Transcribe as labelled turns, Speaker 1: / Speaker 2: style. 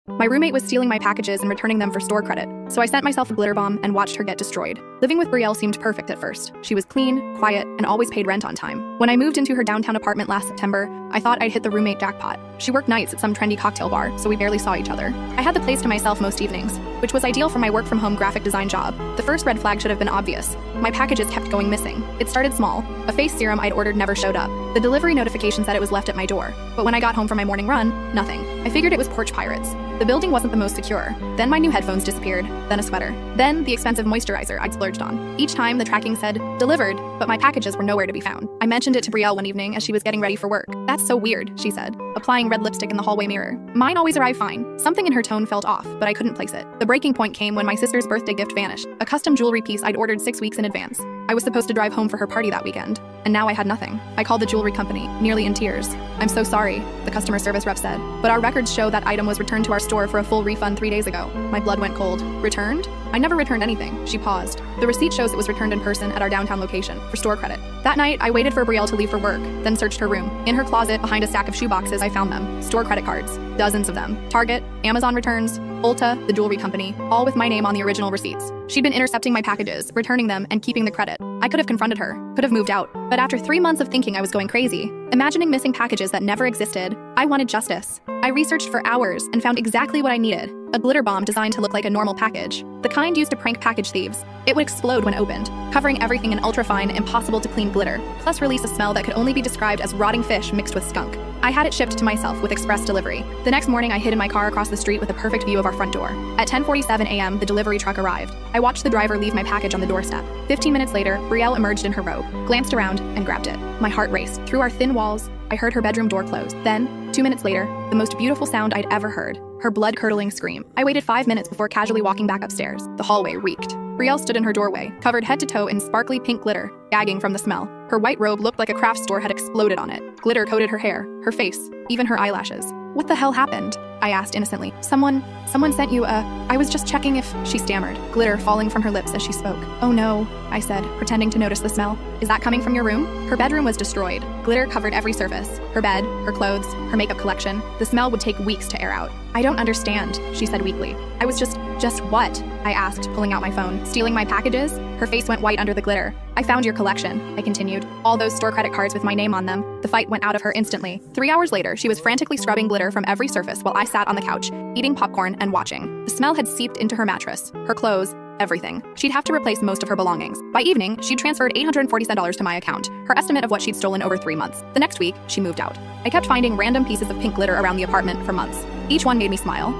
Speaker 1: My roommate was stealing my packages and returning them for store credit, so I sent myself a glitter bomb and watched her get destroyed. Living with Brielle seemed perfect at first. She was clean, quiet, and always paid rent on time. When I moved into her downtown apartment last September, I thought I'd hit the roommate jackpot. She worked nights at some trendy cocktail bar, so we barely saw each other. I had the place to myself most evenings, which was ideal for my work-from-home graphic design job. The first red flag should have been obvious. My packages kept going missing. It started small. A face serum I'd ordered never showed up. The delivery notification said it was left at my door, but when I got home from my morning run, nothing. I figured it was porch pirates. The building wasn't the most secure. Then my new headphones disappeared, then a sweater. Then the expensive moisturizer I'd splurged on. Each time the tracking said, delivered, but my packages were nowhere to be found. I mentioned it to Brielle one evening as she was getting ready for work. That's so weird, she said, applying red lipstick in the hallway mirror. Mine always arrive fine. Something in her tone felt off, but I couldn't place it. The breaking point came when my sister's birthday gift vanished, a custom jewelry piece I'd ordered 6 weeks in advance. I was supposed to drive home for her party that weekend, and now I had nothing. I called the jewelry company, nearly in tears. I'm so sorry, the customer service rep said, but our records show that item was returned to our store for a full refund 3 days ago. My blood went cold. Returned? I never returned anything. She paused. The receipt shows it was returned in person at our downtown location, for store credit. That night, I waited for Brielle to leave for work, then searched her room. In her closet, behind a stack of shoeboxes, I found them. Store credit cards. Dozens of them. Target, Amazon returns, Ulta, the jewelry company, all with my name on the original receipts. She'd been intercepting my packages, returning them, and keeping the credit. I could have confronted her, could have moved out. But after 3 months of thinking I was going crazy, imagining missing packages that never existed, I wanted justice. I researched for hours and found exactly what I needed. A glitter bomb designed to look like a normal package. The kind used to prank package thieves. It would explode when opened, covering everything in ultra-fine, impossible-to-clean glitter, plus release a smell that could only be described as rotting fish mixed with skunk. I had it shipped to myself with express delivery. The next morning, I hid in my car across the street with a perfect view of our front door. At 10:47 a.m., the delivery truck arrived. I watched the driver leave my package on the doorstep. 15 minutes later, Brielle emerged in her robe, glanced around, and grabbed it. My heart raced. Through our thin walls, I heard her bedroom door close. Then, 2 minutes later, the most beautiful sound I'd ever heard. Her blood-curdling scream. I waited 5 minutes before casually walking back upstairs. The hallway reeked. Brielle stood in her doorway, covered head to toe in sparkly pink glitter, gagging from the smell. Her white robe looked like a craft store had exploded on it. Glitter coated her hair, her face, even her eyelashes. What the hell happened? I asked innocently. Someone sent you I was just checking if, she stammered, glitter falling from her lips as she spoke. Oh no, I said, pretending to notice the smell. Is that coming from your room? Her bedroom was destroyed. Glitter covered every surface. Her bed, her clothes, her makeup collection. The smell would take weeks to air out. I don't understand, she said weakly. I was just what? I asked, pulling out my phone. Stealing my packages? Her face went white under the glitter. I found your collection, I continued. All those store credit cards with my name on them. The fight went out of her instantly. 3 hours later, she was frantically scrubbing glitter from every surface while I sat on the couch, eating popcorn and watching. The smell had seeped into her mattress, her clothes, everything. She'd have to replace most of her belongings. By evening, she'd transferred $847 to my account, her estimate of what she'd stolen over 3 months. The next week, she moved out. I kept finding random pieces of pink glitter around the apartment for months. Each one made me smile.